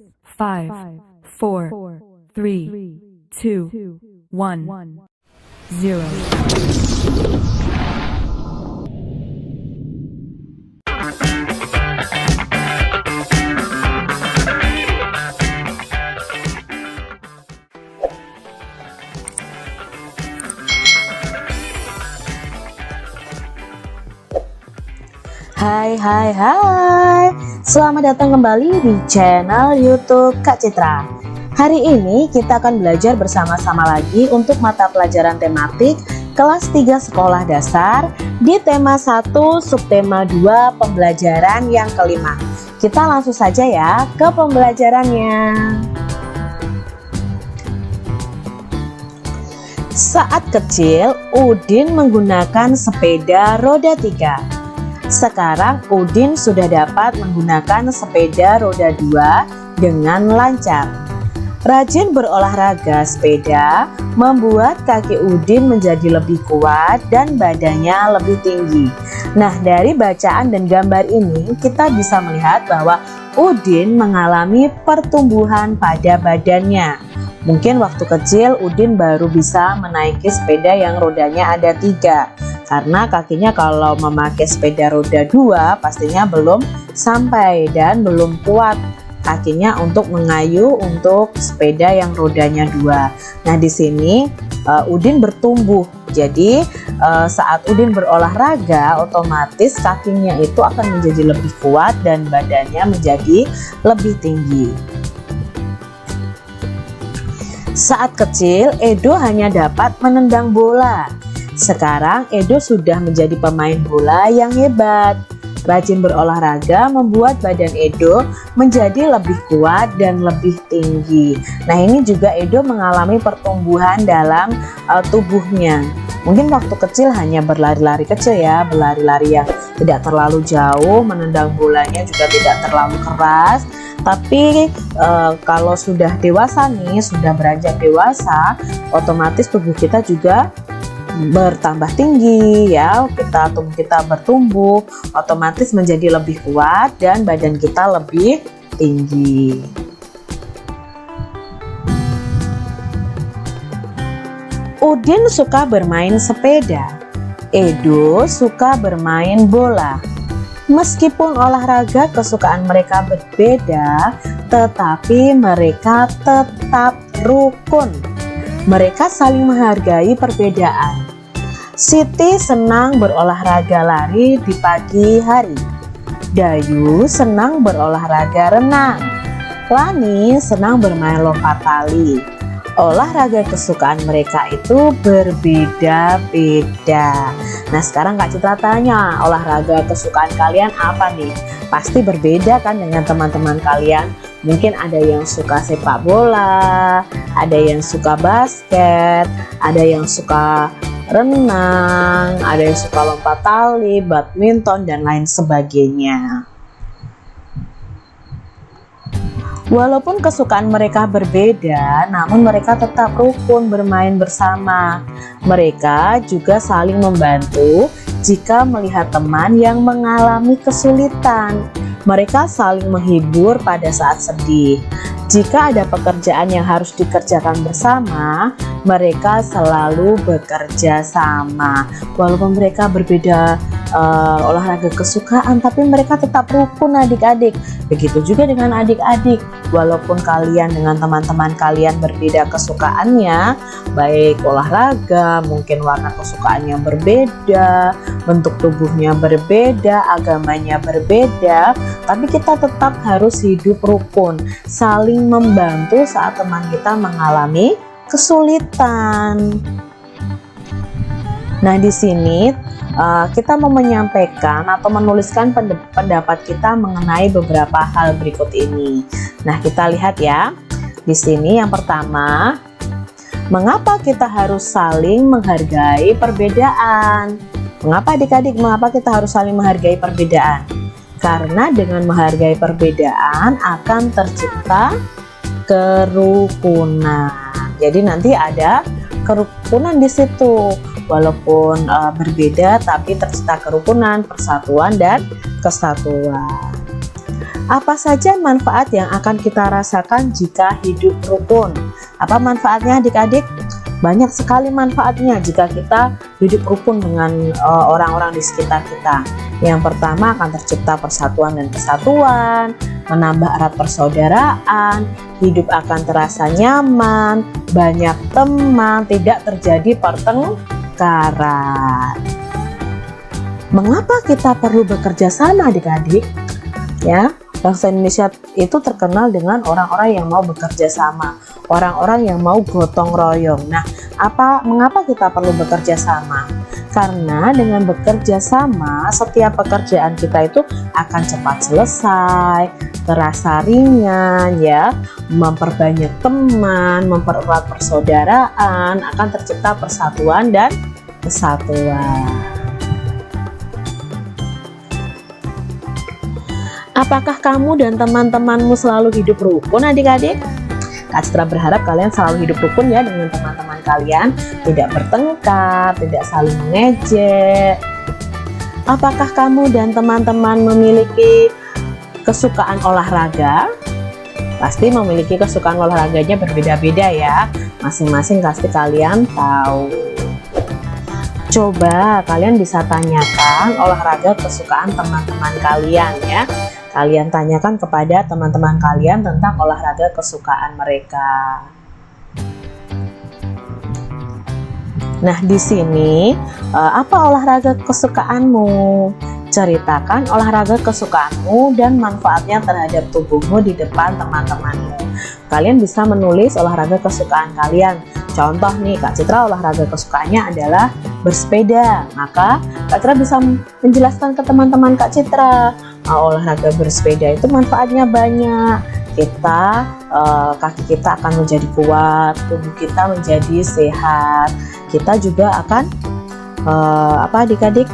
5, 4, 3, 2, 1, 0. Hai, selamat datang kembali di channel YouTube Kak Citra. Hari ini kita akan belajar bersama-sama lagi untuk mata pelajaran tematik kelas 3 sekolah dasar di tema 1 subtema 2 pembelajaran yang kelima. Kita langsung saja ya ke pembelajarannya. Saat kecil, Udin menggunakan sepeda roda 3. Sekarang Udin sudah dapat menggunakan sepeda roda 2 dengan lancar. Rajin berolahraga sepeda membuat kaki Udin menjadi lebih kuat dan badannya lebih tinggi. Nah, dari bacaan dan gambar ini kita bisa melihat bahwa Udin mengalami pertumbuhan pada badannya. Mungkin waktu kecil Udin baru bisa menaiki sepeda yang rodanya ada 3. Karena kakinya kalau memakai sepeda roda 2 pastinya belum sampai dan belum kuat kakinya untuk mengayuh untuk sepeda yang rodanya 2. Nah, di sini Udin bertumbuh. Jadi saat Udin berolahraga, otomatis kakinya itu akan menjadi lebih kuat dan badannya menjadi lebih tinggi. Saat kecil, Edo hanya dapat menendang bola. Sekarang Edo sudah menjadi pemain bola yang hebat. Rajin berolahraga membuat badan Edo menjadi lebih kuat dan lebih tinggi. Nah, ini juga Edo mengalami pertumbuhan dalam tubuhnya. Mungkin waktu kecil hanya berlari-lari kecil ya, berlari-lari yang tidak terlalu jauh, menendang bolanya juga tidak terlalu keras. Tapi kalau sudah dewasa nih, sudah beranjak dewasa, otomatis tubuh kita juga bertambah tinggi ya, tubuh kita bertumbuh, otomatis menjadi lebih kuat dan badan kita lebih tinggi. Udin suka bermain sepeda, Edo suka bermain bola. Meskipun olahraga kesukaan mereka berbeda, tetapi mereka tetap rukun. Mereka saling menghargai perbedaan. Siti senang berolahraga lari di pagi hari. Dayu senang berolahraga renang. Lani senang bermain lompat tali. Olahraga kesukaan mereka itu berbeda-beda. Nah, sekarang Kak Citra tanya, olahraga kesukaan kalian apa nih? Pasti berbeda kan dengan teman-teman kalian. Mungkin ada yang suka sepak bola, ada yang suka basket, ada yang suka renang, ada yang suka lompat tali, badminton, dan lain sebagainya. Walaupun kesukaan mereka berbeda, namun mereka tetap rukun bermain bersama. Mereka juga saling membantu jika melihat teman yang mengalami kesulitan. Mereka saling menghibur pada saat sedih. Jika ada pekerjaan yang harus dikerjakan bersama, mereka selalu bekerja sama. Walaupun mereka berbeda olahraga kesukaan, tapi mereka tetap rukun adik-adik. Begitu juga dengan adik-adik. Walaupun kalian dengan teman-teman kalian berbeda kesukaannya, baik olahraga, mungkin warna kesukaannya berbeda, bentuk tubuhnya berbeda, agamanya berbeda, tapi kita tetap harus hidup rukun, saling membantu saat teman kita mengalami kesulitan. Nah, di sini kita mau menyampaikan atau menuliskan pendapat kita mengenai beberapa hal berikut ini. Nah, kita lihat ya. Di sini yang pertama, mengapa kita harus saling menghargai perbedaan? Mengapa adik-adik, mengapa kita harus saling menghargai perbedaan? Karena dengan menghargai perbedaan akan tercipta kerukunan. Jadi nanti ada kerukunan di situ. Walaupun berbeda, tapi tercipta kerukunan, persatuan, dan kesatuan. Apa saja manfaat yang akan kita rasakan jika hidup rukun? Apa manfaatnya adik-adik? Banyak sekali manfaatnya jika kita hidup rukun dengan orang-orang di sekitar kita. Yang pertama, akan tercipta persatuan dan kesatuan, menambah erat persaudaraan, hidup akan terasa nyaman, banyak teman, tidak terjadi pertengkaran. Mengapa kita perlu bekerja sama adik-adik? Ya, bangsa Indonesia itu terkenal dengan orang-orang yang mau bekerja sama, orang-orang yang mau gotong royong. Nah, mengapa kita perlu bekerja sama? Karena dengan bekerja sama, setiap pekerjaan kita itu akan cepat selesai, terasa ringan, ya, memperbanyak teman, mempererat persaudaraan, akan tercipta persatuan dan kesatuan. Apakah kamu dan teman-temanmu selalu hidup rukun adik-adik? Kak Citra berharap kalian selalu hidup rukun ya dengan teman-teman kalian, tidak bertengkar, tidak saling mengejek. Apakah kamu dan teman-teman memiliki kesukaan olahraga? Pasti memiliki kesukaan olahraganya berbeda-beda ya, masing-masing pasti kalian tahu. Coba kalian bisa tanyakan olahraga kesukaan teman-teman kalian ya. Kalian tanyakan kepada teman-teman kalian tentang olahraga kesukaan mereka. Nah, di sini apa olahraga kesukaanmu? Ceritakan olahraga kesukaanmu dan manfaatnya terhadap tubuhmu di depan teman-temanmu. Kalian bisa menulis olahraga kesukaan kalian. Contoh nih, Kak Citra olahraga kesukaannya adalah bersepeda. Maka Kak Citra bisa menjelaskan ke teman-teman Kak Citra, olahraga bersepeda itu manfaatnya banyak. Kaki kita akan menjadi kuat, tubuh kita menjadi sehat. Kita juga akan adik-adik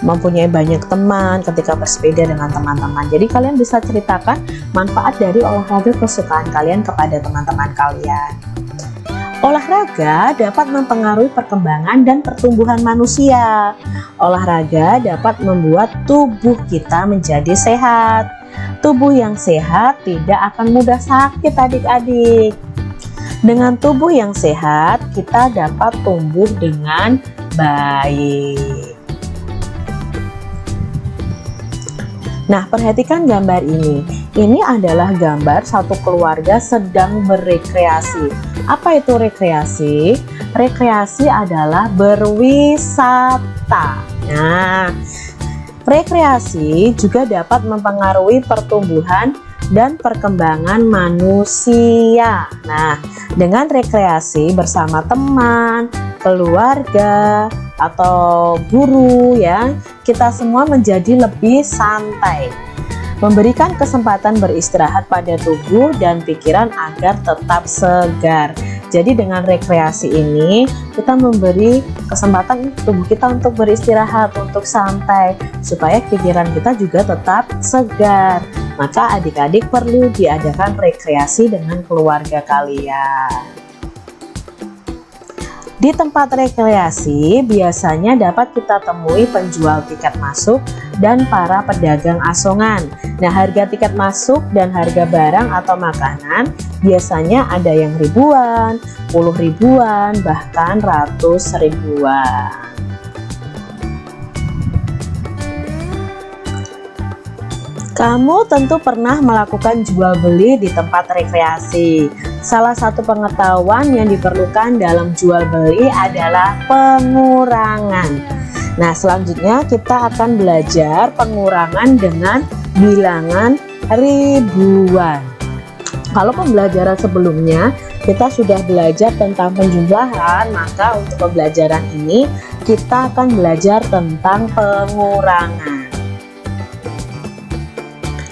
mempunyai banyak teman ketika bersepeda dengan teman-teman. Jadi kalian bisa ceritakan manfaat dari olahraga kesukaan kalian kepada teman-teman kalian. Olahraga dapat mempengaruhi perkembangan dan pertumbuhan manusia. Olahraga dapat membuat tubuh kita menjadi sehat. Tubuh yang sehat tidak akan mudah sakit adik-adik. Dengan tubuh yang sehat, kita dapat tumbuh dengan baik. Nah, perhatikan gambar ini. Ini adalah gambar satu keluarga sedang berekreasi. Apa itu rekreasi? Rekreasi adalah berwisata. Nah, rekreasi juga dapat mempengaruhi pertumbuhan dan perkembangan manusia. Nah, dengan rekreasi bersama teman, keluarga, atau guru ya, kita semua menjadi lebih santai, memberikan kesempatan beristirahat pada tubuh dan pikiran agar tetap segar. Jadi dengan rekreasi ini kita memberi kesempatan tubuh kita untuk beristirahat, untuk santai, supaya pikiran kita juga tetap segar. Maka adik-adik perlu diadakan rekreasi dengan keluarga kalian. Di tempat rekreasi biasanya dapat kita temui penjual tiket masuk dan para pedagang asongan. Nah, harga tiket masuk dan harga barang atau makanan biasanya ada yang ribuan, puluh ribuan, bahkan ratus ribuan. Kamu tentu pernah melakukan jual beli di tempat rekreasi. Salah satu pengetahuan yang diperlukan dalam jual beli adalah pengurangan. Nah, selanjutnya kita akan belajar pengurangan dengan bilangan ribuan. Kalau pembelajaran sebelumnya kita sudah belajar tentang penjumlahan, maka untuk pembelajaran ini kita akan belajar tentang pengurangan.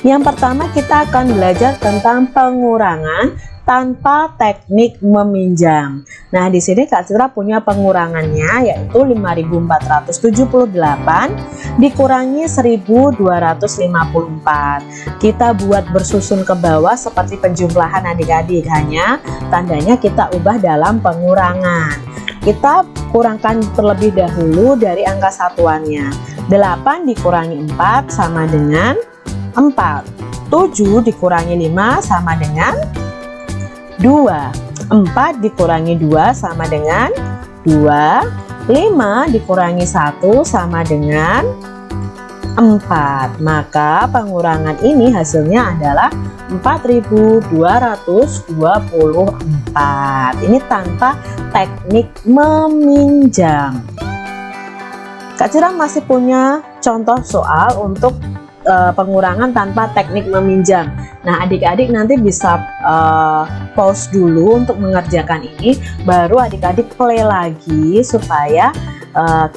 Yang pertama kita akan belajar tentang pengurangan tanpa teknik meminjam. Nah, di sini Kak Citra punya pengurangannya, yaitu 5.478 dikurangi 1.254. Kita buat bersusun ke bawah seperti penjumlahan adik-adik, hanya tandanya kita ubah dalam pengurangan. Kita kurangkan terlebih dahulu dari angka satuannya. 8 dikurangi 4 sama dengan 4. 7 dikurangi 5 sama dengan 2. 4 dikurangi 2 sama dengan 2. 5 dikurangi 1 sama dengan 4. Maka pengurangan ini hasilnya adalah 4.224. Ini tanpa teknik meminjam. Kak Citra masih punya contoh soal untuk pengurangan tanpa teknik meminjam. Nah, adik-adik nanti bisa pause dulu untuk mengerjakan ini, baru adik-adik play lagi supaya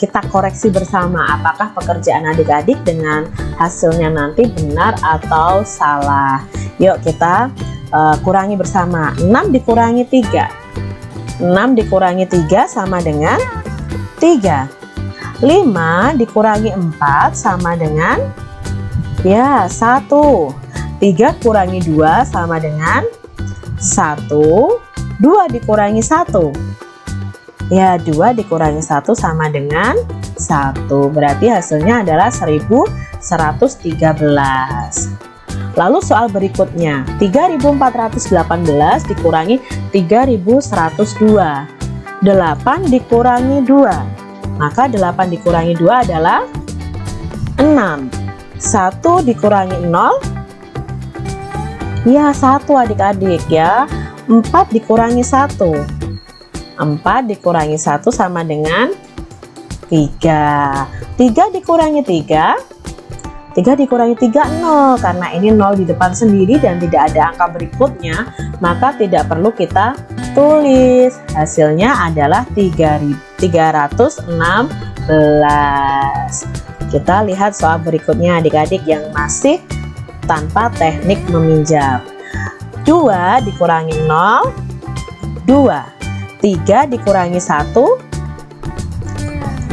kita koreksi bersama apakah pekerjaan adik-adik dengan hasilnya nanti benar atau salah. Yuk kita kurangi bersama. 6 dikurangi 3. 6 dikurangi 3 sama dengan 3. 5 dikurangi 4 sama dengan 1. 3 kurangi 2 sama dengan 1. 2 dikurangi 1. 2 dikurangi 1 sama dengan 1. Berarti hasilnya adalah 1113. Lalu soal berikutnya, 3418 dikurangi 3102. 8 dikurangi 2. Maka 8 dikurangi 2 adalah 6. 1 dikurangi 0. 1 adik-adik ya. 4 dikurangi 1. 4 dikurangi 1 sama dengan 3. 3 dikurangi 3. 3 dikurangi 3, 0. Karena ini 0 di depan sendiri dan tidak ada angka berikutnya, maka tidak perlu kita tulis. Hasilnya adalah 316. Kita lihat soal berikutnya adik-adik yang masih tanpa teknik meminjam. 2 dikurangi 0. 2. 3 dikurangi 1.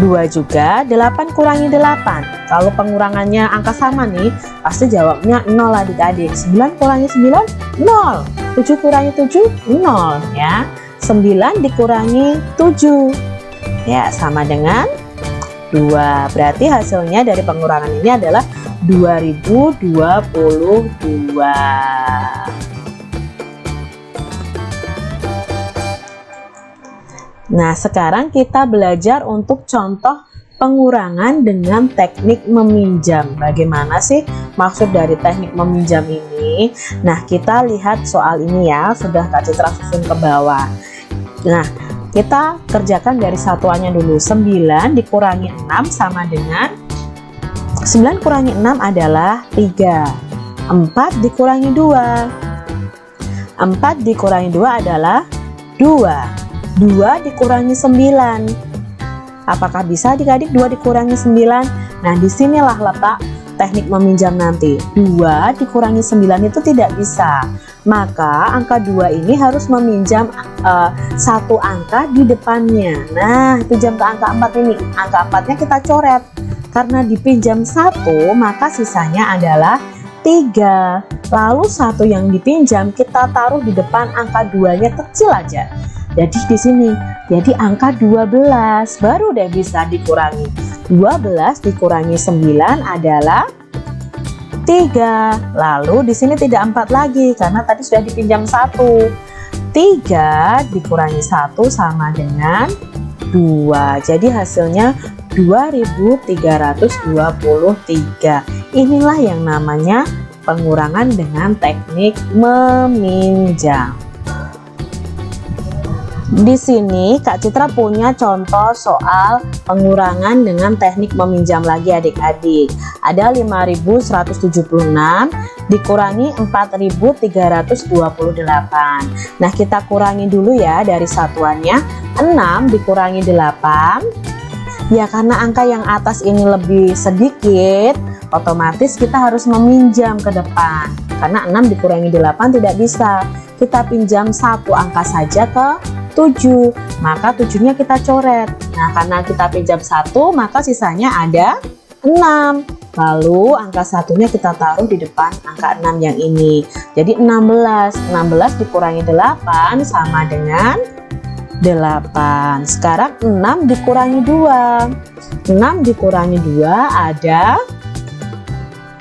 2 juga. 8 kurangi 8. Kalau pengurangannya angka sama nih, pasti jawabnya 0 adik-adik. 9 kurangi 9, 0. 7 kurangi 7, 0 ya. 9 dikurangi 7 sama dengan 2. Berarti hasilnya dari pengurangan ini adalah 2022. Nah, sekarang kita belajar untuk contoh pengurangan dengan teknik meminjam. Bagaimana sih maksud dari teknik meminjam ini? Nah, kita lihat soal ini ya, sudah Kak Citra susun ke bawah. Nah, kita kerjakan dari satuannya dulu. 9 dikurangi 6 sama dengan 9 kurangi 6 adalah 3. 4 dikurangi 2. 4 dikurangi 2 adalah 2. 2 dikurangi 9. Apakah bisa adik-adik 2 dikurangi 9? Nah, disinilah letak teknik meminjam nanti. 2 dikurangi 9 itu tidak bisa. Maka angka 2 ini harus meminjam satu angka di depannya. Nah, pinjam ke angka 4 ini. Angka 4-nya kita coret. Karena dipinjam 1, maka sisanya adalah 3. Lalu 1 yang dipinjam kita taruh di depan angka 2-nya kecil aja. Jadi di sini, jadi angka 12 baru deh bisa dikurangi. 12 dikurangi 9 adalah 3. Lalu di sini tidak 4 lagi karena tadi sudah dipinjam 1. 3 dikurangi 1 sama dengan 2. Jadi hasilnya 2323. Inilah yang namanya pengurangan dengan teknik meminjam. Di sini Kak Citra punya contoh soal pengurangan dengan teknik meminjam lagi adik-adik. Ada 5.176 dikurangi 4.328. Nah, kita kurangi dulu ya dari satuannya. 6 dikurangi 8. Ya, karena angka yang atas ini lebih sedikit, otomatis kita harus meminjam ke depan. Karena 6 dikurangi 8 tidak bisa. Kita pinjam satu angka saja ke 7, maka 7-nya kita coret. Nah, karena kita pinjam 1, maka sisanya ada 6. Lalu angka 1-nya kita taruh di depan angka 6 yang ini. Jadi 16. 16 dikurangi 8 sama dengan 8. Sekarang 6 dikurangi 2. 6 dikurangi 2 ada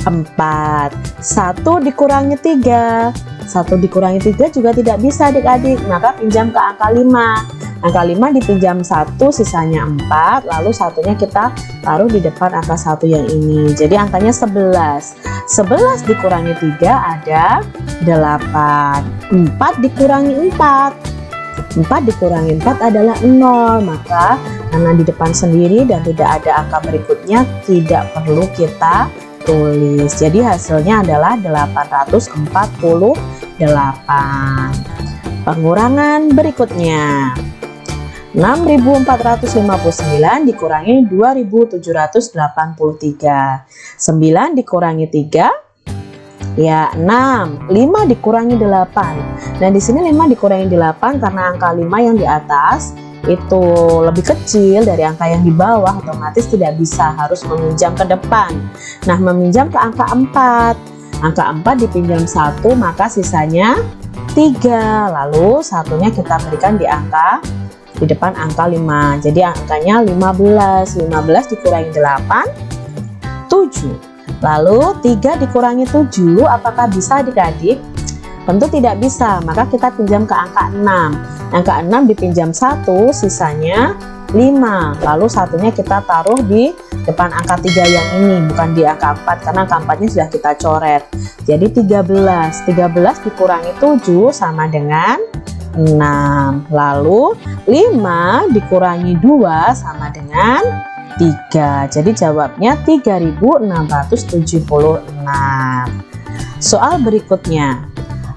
4. 1 dikurangi 3. 1 dikurangi 3 juga tidak bisa adik-adik, maka pinjam ke angka 5. Angka 5 dipinjam 1, sisanya 4, lalu satunya kita taruh di depan angka 1 yang ini. Jadi angkanya 11. 11 dikurangi 3 ada 8. 4 dikurangi 4. 4 dikurangi 4 adalah 0, maka karena di depan sendiri dan tidak ada angka berikutnya, tidak perlu kita tulis. Jadi hasilnya adalah 848. Pengurangan berikutnya, 6.459 dikurangi 2.783. 9 dikurangi 3 ya 6. 5 dikurangi 8. Nah, di sini 5 dikurangi 8 karena angka 5 yang di atas itu lebih kecil dari angka yang di bawah, otomatis tidak bisa, harus meminjam ke depan. Nah, meminjam ke angka 4. Angka 4 dipinjam 1, maka sisanya 3. Lalu satunya kita berikan di depan angka 5. Jadi angkanya 15. 15 dikurangi 8, 7. Lalu 3 dikurangi 7, apakah bisa adik-adik? Tentu tidak bisa, maka kita pinjam ke angka 6. Angka 6 dipinjam 1, sisanya 5. Lalu satunya kita taruh di depan angka 3 yang ini, bukan di angka 4, karena angka 4-nya sudah kita coret. Jadi 13. 13 dikurangi 7 sama dengan 6. Lalu 5 dikurangi 2 sama dengan 3. Jadi jawabnya 3.676. Soal berikutnya,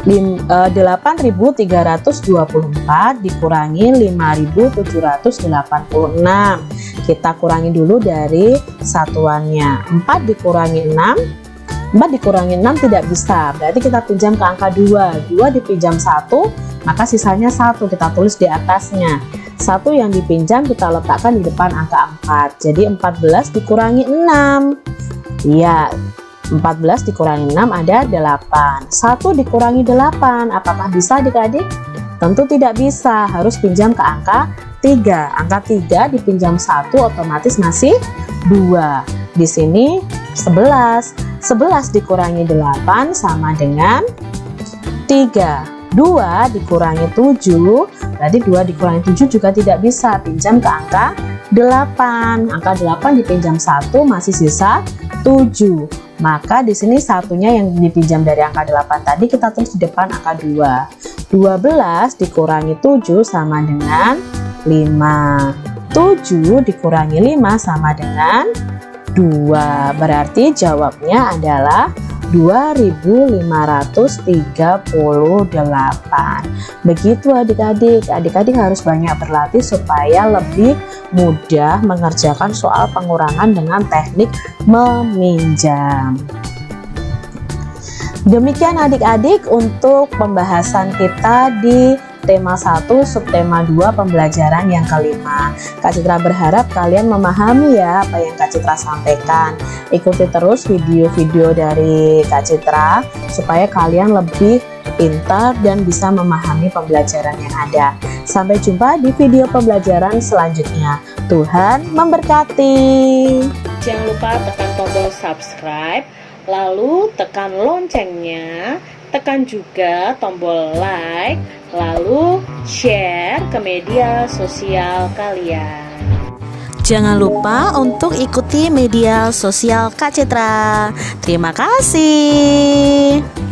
8.324 dikurangi 5.786. Kita kurangi dulu dari satuannya. 4 dikurangi 6. 4 dikurangi 6 tidak bisa, berarti kita pinjam ke angka 2. 2 dipinjam 1, maka sisanya 1, kita tulis di atasnya. 1 yang dipinjam kita letakkan di depan angka 4. Jadi 14 dikurangi 6. Ya, 14 dikurangi 6 ada 8. 1 dikurangi 8, apakah bisa adik-adik? Tentu tidak bisa, harus pinjam ke angka 3. Angka 3 dipinjam 1, otomatis masih 2. Di sini 11. 11 dikurangi 8 sama dengan 3. 2 dikurangi 7, berarti 2 dikurangi 7 juga tidak bisa, pinjam ke angka 8. Angka 8 dipinjam 1, masih sisa 7. Maka di sini satunya yang dipinjam dari angka 8 tadi kita tulis di depan angka 2. 12 dikurangi 7 sama dengan 5. 7 dikurangi 5 sama dengan 2. Berarti jawabnya adalah 2.538. Begitu adik-adik. Adik-adik harus banyak berlatih supaya lebih mudah mengerjakan soal pengurangan dengan teknik meminjam. Demikian adik-adik untuk pembahasan kita di tema 1 subtema 2 pembelajaran yang kelima. Kak Citra berharap kalian memahami ya apa yang Kak Citra sampaikan. Ikuti terus video-video dari Kak Citra supaya kalian lebih pintar dan bisa memahami pembelajaran yang ada. Sampai jumpa di video pembelajaran selanjutnya. Tuhan memberkati. Jangan lupa tekan tombol subscribe, lalu tekan loncengnya, tekan juga tombol like, lalu share ke media sosial kalian. Jangan lupa untuk ikuti media sosial Kak Citra. Terima kasih.